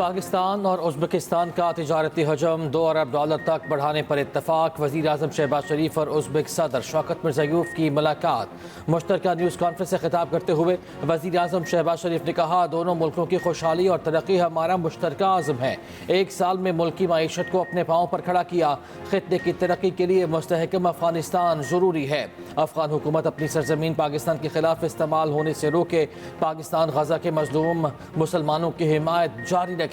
पाकिस्तान और उज़्बेकिस्तान का तिजारती हजम $2 अरब तक बढ़ाने पर इत्तफाक। वज़ीर आज़म शहबाज शरीफ और उज़्बेक सदर शौकत मिर्ज़ायूफ की मुलाकात। मुश्तरका न्यूज़ कॉन्फ्रेंस से खिताब करते हुए वज़ीर आज़म शहबाज शरीफ ने कहा, दोनों मुल्कों की खुशहाली और तरक्की हमारा मुश्तरका आज़म है। एक साल में मुल्क की मईशत को अपने पाँव पर खड़ा किया। खित्ते की तरक्की के लिए मुस्तहकम अफ़गानिस्तान ज़रूरी है। अफ़गान हुकूमत अपनी सरजमीन पाकिस्तान के खिलाफ इस्तेमाल होने से रोके। पाकिस्तान गजा के मजलूम मुसलमानों की हिमायत जारी रखेगा।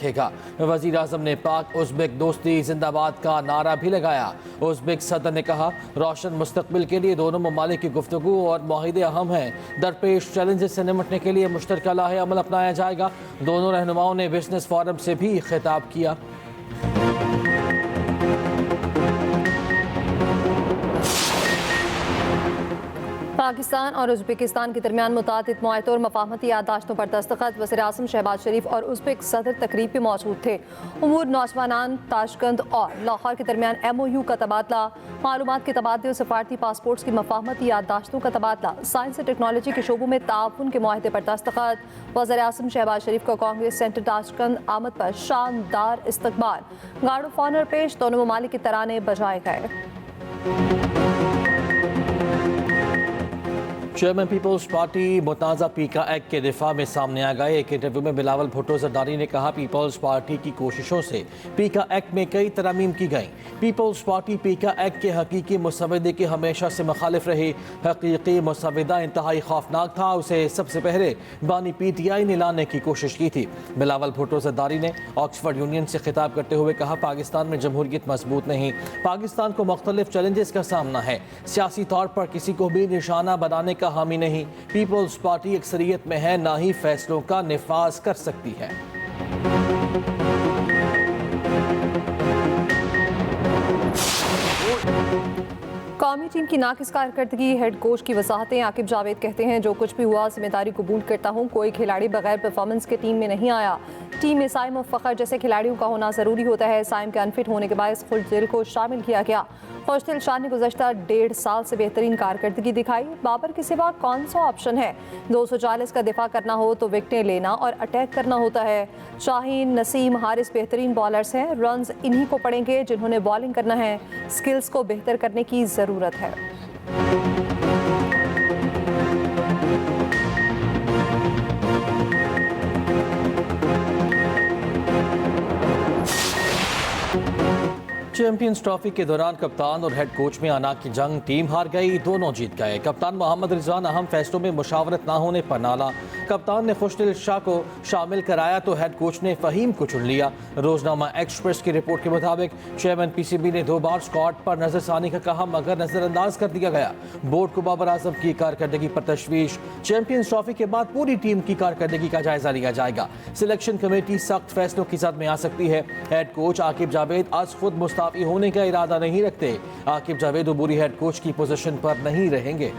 वज़ीर आज़म ने पाक उज़्बेक दोस्ती जिंदाबाद का नारा भी लगाया। उज़्बेक सदर ने कहा, रोशन मुस्तकबिल के लिए दोनों ममालिक की गुफ्तगू और मुआहिदे अहम हैं। दरपेश चैलेंजेस से निपटने के लिए मुश्तरका लाहे अमल अपनाया जाएगा। दोनों रहनुमाओं ने बिजनेस फोरम से भी खिताब किया। पाकिस्तान और उज़्बेकिस्तान के दरमियान मुतादिद मुआहदों और मफाहमती याददाश्तों पर दस्तखत। वज़ीर आज़म शहबाज शरीफ और उज़्बेक सदर तकरीब में मौजूद थे। उमूर नौजवानान, ताशकंद और लाहौर के दरमियान MOU का तबादला, मालूमात के तबादले और सफारती पासपोर्ट्स की मफाहमती याददाश्तों का तबादला, साइंस और टेक्नोलॉजी के शोबों में ताउन के मुआहदे पर दस्तखत। वज़ीर आज़म शहबाज शरीफ को कांग्रेस सेंटर ताशकंद आमद पर शानदार इस्तकबाल। गार्ड ऑफ ऑनर पेश, दोनों ममालिक के तराने बजाए गए। चेयरमैन पीपल्स पार्टी मुताजा पीका एक्ट के दिफा में सामने आ गए। एक इंटरव्यू में बिलावल भुट्टो जरदारी ने कहा, पीपल्स पार्टी की कोशिशों से पीका एक्ट में कई तरमीम की गई। पीपल्स पार्टी पीका एक्ट के हकीकी मुसवदे की हमेशा से मुखालिफ रही। हकीकी मुसवदा इंतहाई खौफनाक था। उसे सबसे पहले बानी PTI ने लाने की कोशिश की थी। बिलावल भुट्टो जरदारी ने ऑक्सफोर्ड यूनियन से खिताब करते हुए कहा, पाकिस्तान में जमहूरियत मजबूत नहीं। पाकिस्तान को मुख्तलिफ चैलेंजेस का सामना है। सियासी तौर पर किसी को भी निशाना बनाने का हामी नहीं। पीपल्स पार्टी अक्सरियत में है, ना ही फैसलों का निफाज कर सकती है। कौमी टीम की नाकिस कारकर्दगी, हेड कोच की वसाहतें। आकिब जावेद कहते हैं, जो कुछ भी हुआ जिम्मेदारी कबूल करता हूँ। कोई खिलाड़ी बगैर परफॉर्मेंस के टीम में नहीं आया। टीम में साइम और फ़खर जैसे खिलाड़ियों का होना ज़रूरी होता है। साइम के अनफिट होने के बाद खुशदिल को शामिल किया गया। खुशदिल शाह ने गुज़श्ता 1.5 साल से बेहतरीन कारकर्दगी दिखाई। बाबर के सिवा कौन सा ऑप्शन है? 240 का दिफा करना हो तो विकेटें लेना और अटैक करना होता है। शाहीन, नसीम, हारिस बेहतरीन बॉलर्स हैं। रन्स इन्हीं को पड़ेंगे जिन्होंने बॉलिंग करना है। स्किल्स को बेहतर करने की ज़रूरत है। चैंपियंस ट्रॉफी के दौरान कप्तान और हेड कोच में आना की जंग, टीम हार गई, दोनों जीत गए। कप्तान मोहम्मद रिजवान अहम फैसलों में मुशावरत ना होने पर नाला। कप्तान ने खुशदिल शाह को शामिल कराया तो हेड कोच ने फ़हीम को चुन लिया। रोजनामा एक्सप्रेस की रिपोर्ट के मुताबिक चेयरमैन PCB ने 2 बार स्क्वाड पर नजरसानी का कहा, मगर नजरअंदाज कर दिया गया। बोर्ड को बाबर आजम की कारकर्दगी पर तशवीश। चैंपियंस ट्रॉफी के बाद पूरी टीम की कारकर्दगी का जायजा लिया जाएगा। सिलेक्शन कमेटी सख्त फैसलों की जद में आ सकती है। हेड कोच आकिब जावेद आज खुद मुस्ताफी होने का इरादा नहीं रखते। आकिब जावेद अबूरी हेड कोच की पोजीशन पर नहीं रहेंगे।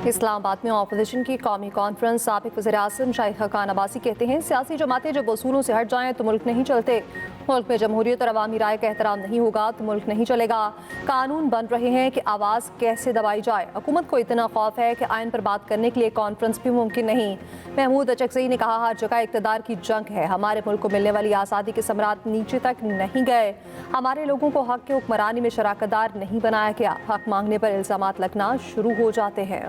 इस्लामाबाद में ऑपोजिशन की कौमी कॉन्फ्रेंस। साबिक वज़ीर आज़म शाइख खान अब्बासी कहते हैं, सियासी जमातें जब उसूलों से हट जाएं तो मुल्क नहीं चलते। मुल्क में जमहूरियत और अवामी राय का एहतराम नहीं होगा तो मुल्क नहीं चलेगा। कानून बन रहे हैं कि आवाज़ कैसे दबाई जाए। हुकूमत को इतना खौफ है कि आइन पर बात करने के लिए कॉन्फ्रेंस भी मुमकिन नहीं। महमूद अचकज़ई ने कहा, हर जगह इक़्तिदार की जंग है। हमारे मुल्क को मिलने वाली आज़ादी के समरात नीचे तक नहीं गए। हमारे लोगों को हक के हुक्मरानी में शराकतदार नहीं बनाया गया। हक मांगने पर इल्ज़ामात लगना शुरू हो जाते हैं।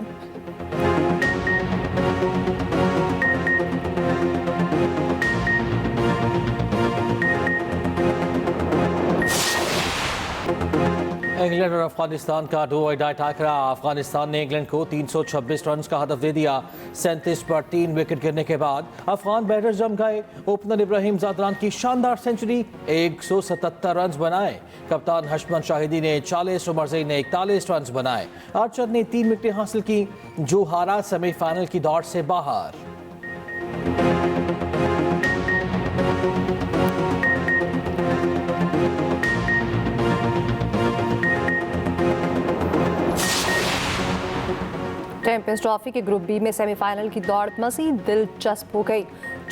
इंग्लैंड और अफगानिस्तान का डू और डाई टाकरा। अफगानिस्तान ने इंग्लैंड को 326 रन का हदफ दे दिया। 37 पर 3 विकेट गिरने के बाद अफगान बैटर्स जम गए। ओपनर इब्राहिम ज़ादरान की शानदार सेंचुरी, 177 रन बनाए। कप्तान हशमत शाहिदी ने 40, उमरज़ई ने 41 रन बनाए। आर्चर ने 3 विकेटें हासिल की। जो हारा सेमीफाइनल की दौड़ से बाहर। चैंपियंस ट्रॉफी के ग्रुप बी में सेमीफाइनल की दौड़ मज़ीद दिलचस्प हो गई।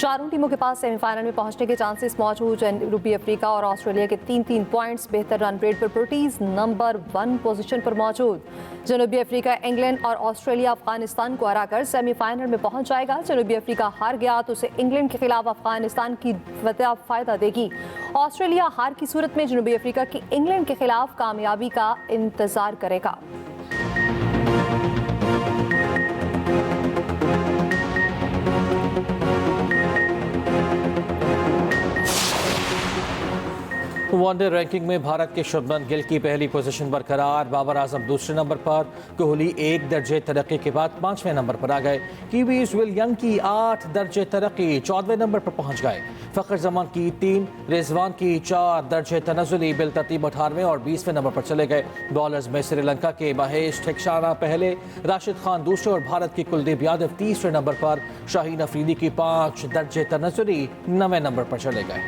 चारों टीमों के पास सेमीफाइनल में पहुंचने के चांसेस मौजूद। जनूबी अफ्रीका और ऑस्ट्रेलिया के 3-3 पॉइंट्स, बेहतर रन रेट पर ब्रिटीश नंबर 1 पोजीशन पर मौजूद। जनूबी अफ्रीका इंग्लैंड और ऑस्ट्रेलिया अफगानिस्तान को हराकर सेमीफाइनल में पहुंच जाएगा। जनूबी अफ्रीका हार गया तो उसे इंग्लैंड के खिलाफ अफगानिस्तान की फायदा देगी। ऑस्ट्रेलिया हार की सूरत में जनूबी अफ्रीका की इंग्लैंड के खिलाफ कामयाबी का इंतजार करेगा। वनडे रैंकिंग में भारत के शुभमन गिल की पहली पोजीशन बरकरार, बाबर आजम दूसरे नंबर पर, कोहली 1 दर्जे तरक्की के बाद 5वें नंबर पर आ गए। कीवीज विल यंग की 8 दर्जे तरक्की 14वें नंबर पर पहुंच गए। फ़खर जमान की 3, रिजवान की 4 दर्जे तनज़ुली बिलतरतीब 18वें और 20वें नंबर पर चले गए। बॉलर्स में श्रीलंका के महेश ठिकशाना पहले, राशिद खान दूसरे और भारत के कुलदीप यादव तीसरे नंबर पर। शाहीन अफरीदी की 5 दर्जे तनज़ुली 9वें नंबर पर चले गए।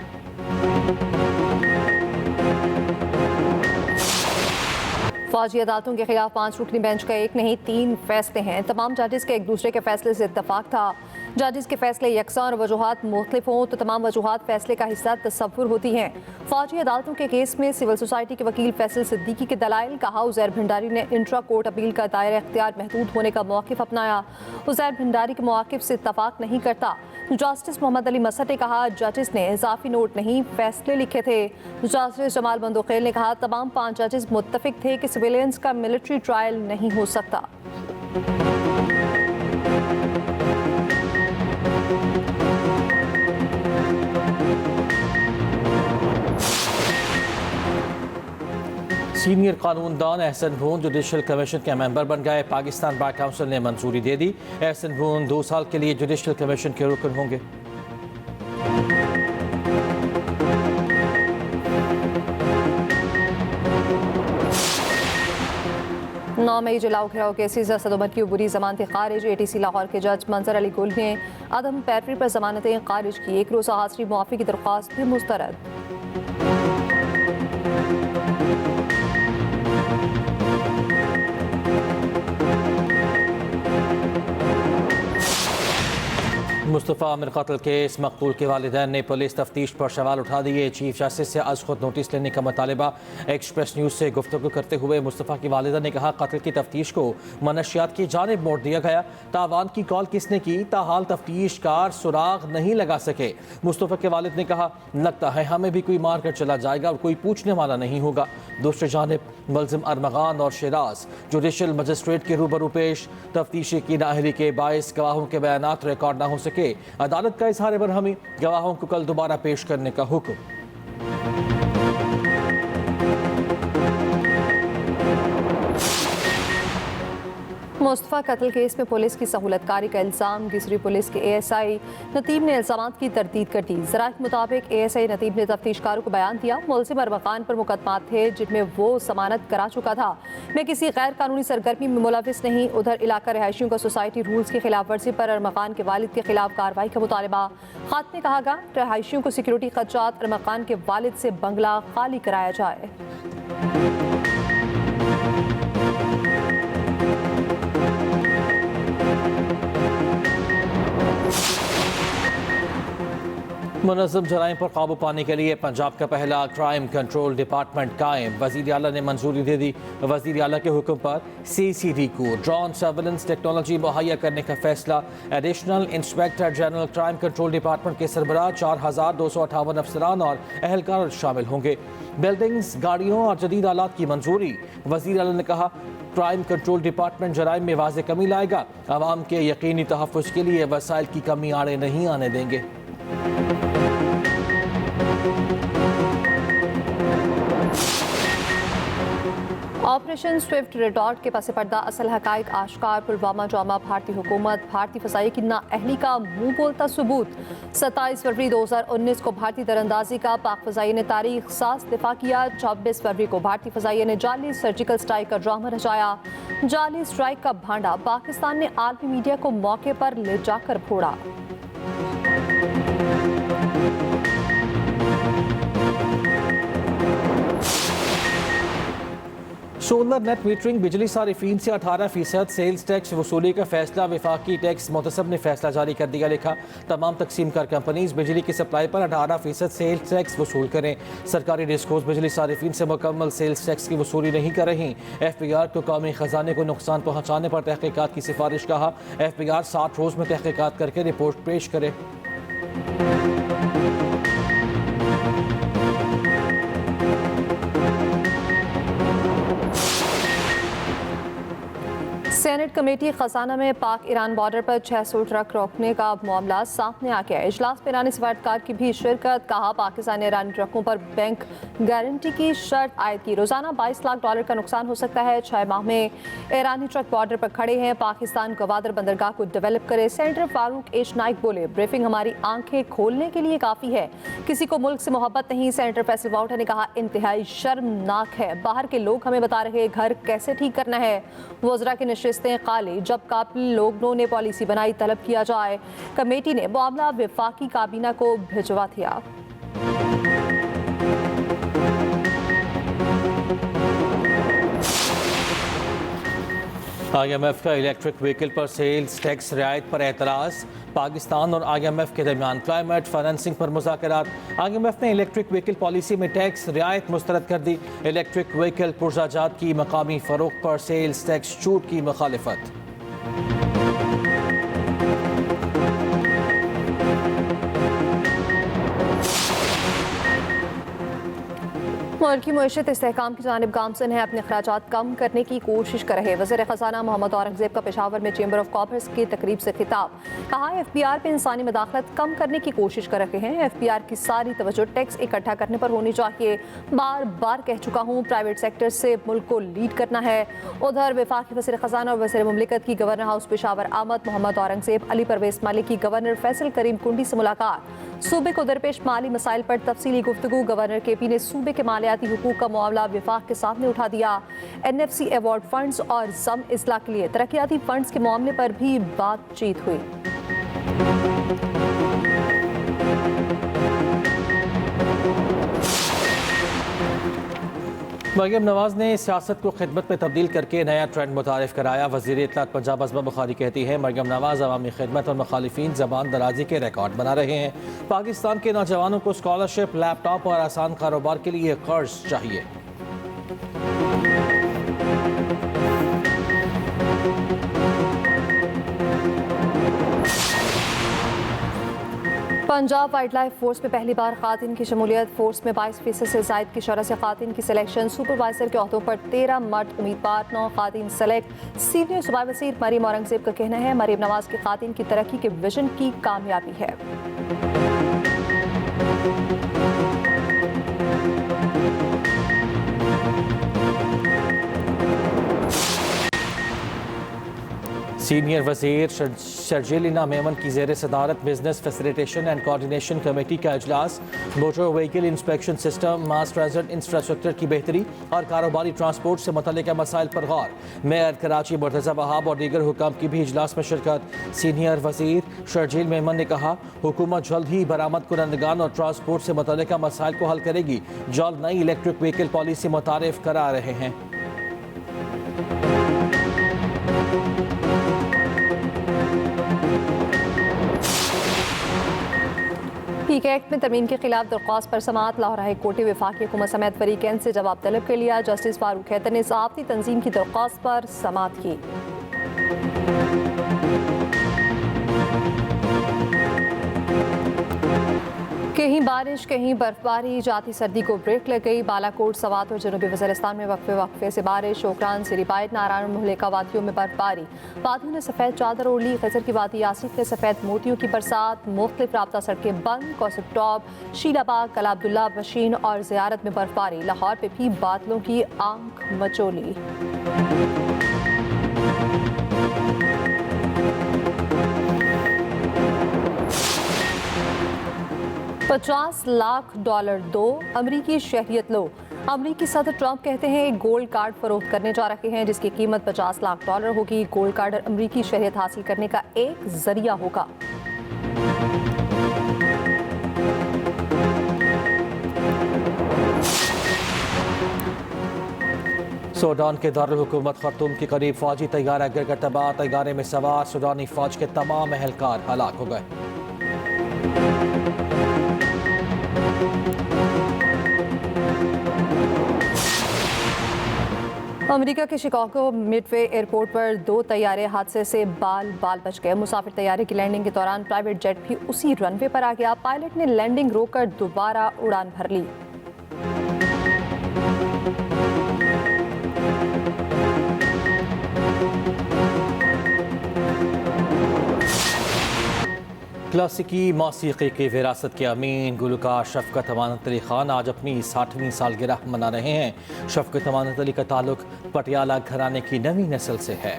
फौजी अदालतों के खिलाफ 5 रुकनी बेंच का एक नहीं 3 फैसले हैं। तमाम जजेस के एक दूसरे के फैसले से इत्तफाक था। जजेस के फैसले यकसा और वजूहात मुख्तलिफ हों तो तमाम वजूहात फैसले का हिस्सा तस्वुर होती हैं। फौजी अदालतों के केस में सिविल सोसाइटी के वकील फैसल सिद्दीकी के दलाइल, कहा उज़ैर भंडारी ने इंट्रा कोर्ट अपील का दायरा इख्तियार महदूद होने का मौक़िफ़ अपनाया। उज़ैर भंडारी के मौक़िफ़ से इत्तफाक नहीं करता। जस्टिस मोहम्मद अली मसहद ने कहा जजेस ने इजाफी नोट नहीं फैसले लिखे थे। जस्टिस जमाल बंदोखेल ने कहा तमाम 5 जजेस मुत्तफिक थे कि सिविलियंस का मिलिट्री ट्रायल नहीं हो सकता। सीनियर कानूनदान एहसन भून जुडिशल कमीशन के मेंबर बन गए। पाकिस्तान बार काउंसिल ने मंजूरी दे दी। एहसन भून 2 साल के लिए जुडिशल कमीशन के रुकन होंगे। 9 मई जलाओ घिराव केसेस असद उमर की अबूरी जमानतें खारिज। ATC लाहौर के जज मंजर अली गुल ने अदम पैरवी पर जमानतें खारिज की। 1 रोज़ा हाजिरी मुआफ़ी की दरख्वास्त भी मुस्तरद। मुस्तफ़ा आमिर कत्ल केस, मकतूल के वालिदैन ने पुलिस तफ्तीश पर सवाल उठा दिए। चीफ जस्टिस से आज खुद नोटिस लेने का मुतालबा। एक्सप्रेस न्यूज़ से गुफ्तगू करते हुए मुस्तफ़ा की वालिदा ने कहा कत्ल की तफ्तीश को मनशियात की जानिब मोड़ दिया गया। तावान की कॉल किसने की, ताहाल तफ्तीश कार सुराग नहीं लगा सके। मुस्तफ़ा के वालिद ने कहा लगता है हमें भी कोई मार कर चला जाएगा और कोई पूछने वाला नहीं होगा। दूसरी जानिब मुलजिम अरमगान और शराज जुडिशल मजिस्ट्रेट के रूबरू पेश। तफ्तीशी की नाअहली के बायस गवाहों के बयानात रिकॉर्ड न हो सके। अदालत का इजहार बरहमी, गवाहों को कल दोबारा पेश करने का हुक्म। मुस्तफ़ा कत्ल केस में पुलिस की सहूलतकारी का इल्ज़ाम। गिजरी पुलिस के ASI नतीब ने इल्ज़ामात की तरदीद कर दी। ज़राए के मुताबिक ASI नतीब ने तफ्तीशकारों को बयान दिया मुलजिम अरमगान पर मुकदमात थे जिनमें वो जमानत करा चुका था। मैं किसी गैर कानूनी सरगर्मी में मुलविस नहीं। उधर इलाका रिहायशियों का सोसाइटी रूल्स की खिलाफ वर्जी पर अरमगान के वालिद के खिलाफ कार्रवाई का मुतालबा। खात में कहा गया रिहायशियों को सिक्योरिटी खदशात, अरमगान के वालिद से बंगला खाली कराया जाए। मुनज़्ज़म जराइम पर काबू पाने के लिए पंजाब का पहला क्राइम कंट्रोल डिपार्टमेंट कायम। वज़ीर आला ने मंजूरी दे दी। वज़ीर आला के हुक्म पर CCD को ड्रोन सर्वेलेंस टेक्नोलॉजी मुहैया करने का फैसला। Additional inspector general crime control department के सरबराह 4258 अफसरान और अहलकार शामिल होंगे। बिल्डिंग्स, गाड़ियों और जदीद आलात की मंजूरी। वज़ीर आला ने कहा क्राइम कंट्रोल डिपार्टमेंट जराइम में वाज़े कमी लाएगा। आवाम के यकीनी तहफ़्फ़ुज़ के लिए वसाइल की कमी आड़े नहीं आने देंगे। ऑपरेशन स्विफ्ट रिडॉट के पस पर्दा असल हकाइक आश्कार। पुलवामा जामा भारतीय हुकूमत भारतीय फसाई की नाअहली का मुंह बोलता सबूत। 27 फरवरी 2019 को भारतीय दरअंदाजी का पाक फजाई ने तारीख साज दिफा किया। 26 फरवरी को भारतीय फजाई ने जाली सर्जिकल स्ट्राइक का ड्रामा रचाया। जाली स्ट्राइक का भांडा पाकिस्तान ने आलमी मीडिया को मौके पर ले जाकर फोड़ा। सोलर नेट मीटरिंग बिजली सारिफीन से 18% सेल्स टैक्स वसूली का फैसला। वफाकी टैक्स मोहतसब ने फैसला जारी कर दिया। लिखा, तमाम तकसीम कार कंपनीज बिजली की सप्लाई पर 18% सेल्स टैक्स वसूल करें। सरकारी डिस्कोस बिजली सारिफीन से मुकम्मल सेल्स टैक्स की वसूली नहीं कर रही। FBR को कौमी खजाने को नुकसान पहुँचाने पर तहकीकात की सिफारिश। कहा, FBR 60 रोज़ में तहकीकात करके रिपोर्ट पेश करे। सेनेट कमेटी खजाना में पाक ईरान बॉर्डर पर 600 ट्रक रोकने का मामला सामने आ गया है। इजलास में ईरानी सफारतकार की भी शिरकत। कहा, पाकिस्तान ने ईरानी ट्रकों पर बैंक गारंटी की शर्त आयद की। रोजाना $22 लाख का नुकसान हो सकता है। 6 माह में ईरानी ट्रक बॉर्डर पर खड़े हैं। पाकिस्तान गवादर बंदरगाह को डेवलप करे। सेनेटर फारूक एच नाइक बोले, ब्रीफिंग हमारी आंखें खोलने के लिए काफ़ी है, किसी को मुल्क से मोहब्बत नहीं। सेनेटर फैसल वाउटर ने कहा, इंतहाई शर्मनाक है, बाहर के लोग हमें बता रहे घर कैसे ठीक करना है। वज़रा की नशिस्तें खाली, जब काबिल लोगों ने पॉलिसी बनाई तलब किया जाए। कमेटी ने मामला वफाकी काबीना को भिजवा दिया। IMF का इलेक्ट्रिक व्हीकल पर सेल्स टैक्स रियायत पर एतराज़। पाकिस्तान और IMF के दरमियान क्लाइमेट फाइनेंसिंग पर मुज़ाकरात। IMF ने इलेक्ट्रिक व्हीकल पॉलिसी में टैक्स रियायत मुस्तरद कर दी। इलेक्ट्रिक व्हीकल पुर्जाजात की मकामी फ़रोख्त पर सेल्स टैक्स छूट की मुखालिफत। मुल्की मईशत इस्तेहकाम की जानिब गामसन है, अपने अखराजात कम करने की कोशिश कर रहे। वज़ीर ख़जाना मोहम्मद औरंगज़ेब का पेशावर में चेंबर ऑफ कॉमर्स की तकरीब से खिताब। कहा, FBR पे इंसानी मदाखलत कम करने की कोशिश कर रहे हैं। FBR की सारी तवज्जो टैक्स इकट्ठा करने पर होनी चाहिए। बार बार कह चुका हूँ, प्राइवेट सेक्टर से मुल्क को लीड करना है। उधर वफाकी वज़ीर ख़जाना और वज़ीर मुमलिकत की गवर्नर हाउस पेशावर आमद। मोहम्मद औरंगज़ेब अली परवेज़ मालिक की गवर्नर फैसल करीम कुंडी से मुलाकात। सूबे को दरपेश माली मसाइल पर तफसीली गुफ्तगू। गवर्नर KP ने सूबे के मालियाती हुकूक का मामला विफाक के सामने उठा दिया। NFC अवार्ड फंड्स और जम इस्लाह के लिए तरक्याती फंड्स के मामले पर भी बातचीत हुई। मरियम नवाज ने सियासत को खिदमत में तब्दील करके नया ट्रेंड मुतारिफ कराया। वज़ीर इत्तलात पंजाब अज़मा बुखारी कहती है, मरियम नवाज अवामी खिदमत और मुखालिफिन ज़बान दराजी के रिकॉर्ड बना रहे हैं। पाकिस्तान के नौजवानों को स्कॉलरशिप, लैपटॉप और आसान कारोबार के लिए कर्ज चाहिए। पंजाब वाइल्ड लाइफ फोर्स में पहली बार खातिन की शमूलियत। फोर्स में 22% से ज़ायद की शरह से खातिन की सिलेक्शन। सुपरवाइजर के अहदों पर 13 मर्द उम्मीदवार, 9 खातिन सेलेक्ट। सीनियर सूबा वज़ीर मरीम औरंगज़ेब का कहना है, मरीम नवाज की खातिन की तरक्की के विजन की कामयाबी है। सीनियर वज़ीर शर्जीलिना मेमन की ज़ेर सदारत business facilitation and coordination committee का इजलास। मोटर व्हीकल इंस्पेक्शन सिस्टम, मास ट्रांजिट इंफ्रास्ट्रक्चर की बेहतरी और कारोबारी ट्रांसपोर्ट से मुतल्लिक़ मसाइल पर गौर। मेयर कराची मुर्तज़ा वहाब और दीगर हुकाम की भी इजलास में शिरकत। सीनियर वज़ीर शर्जील मेमन ने कहा, हुकूमत जल्द ही बरामद कुनंदगान और ट्रांसपोर्ट से मुतल्लिक़ मसाइल को हल करेगी। जल्द नई इलेक्ट्रिक व्हीकल पॉलिसी मुतारिफ करा रहे हैं। पीके एक्ट में तरमीम के खिलाफ दरख्वास्त पर समाअत। लाहौर हाई कोर्ट ने वफाकी हुकूमत समेत फरीकैन से जवाब तलब कर लिया। जस्टिस फारूक हैदर ने सहाफ़ती तंजीम की दरख्वास्त पर समाअत की। कहीं बारिश, कहीं बर्फबारी, जाती सर्दी को ब्रेक लग गई। बालाकोट, सवात और जनूबी वज़ीरिस्तान में वक्फे से बारिश। ओकरान, सिरीपाइट, नारायण, मुहलिका वादियों में बर्फबारी। वादियों ने सफ़ेद चादर ओढ़ ली। खजर की वादी यासिफ में सफ़ेद मोतियों की बरसात। मुख्तलिफ राब्ता सड़कें बंद। कौसब टॉप, शीलाबाग, कला अब्दुल्ला, मशीन और ज़ियारत में बर्फबारी। लाहौर पे भी बादलों की आंख मचोली। 50 लाख डॉलर दो, अमरीकी शहरियत लो। अमरीकी सदर ट्रंप कहते हैं एक गोल्ड कार्ड फरोख्त करने जा रहे हैं जिसकी कीमत 50 लाख डॉलर होगी। गोल्ड कार्ड अमरीकी शहरियत हासिल करने का एक जरिया होगा। सूडान के दारुल हुकूमत खर्तूम के करीब फौजी तैयारा गिरकर तबाह, तैयारे में सवार सूडानी फौज के तमाम एहलकार हलाक हो गए। अमेरिका के शिकागो मिडवे एयरपोर्ट पर 2 तैयारे हादसे से बाल बच गए। मुसाफिर तैयारे की लैंडिंग के दौरान प्राइवेट जेट भी उसी रनवे पर आ गया। पायलट ने लैंडिंग रोककर दोबारा उड़ान भर ली। क्लासिकी मौसीकी की विरासत के अमीन गुलकार शफकत अमानत अली खान आज अपनी 60वीं सालगिरह मना रहे हैं। शफकत अमानत अली का ताल्लुक पटियाला घराने की नवी नस्ल से है।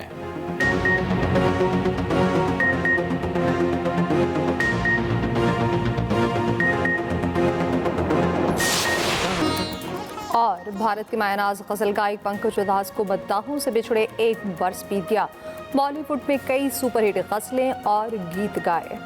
और भारत के मायनाज गजल गायक पंकज उधास को मद्दाहों से बिछड़े 1 बरस बीत गया। बॉलीवुड में कई सुपरहिट गजलें और गीत गाए।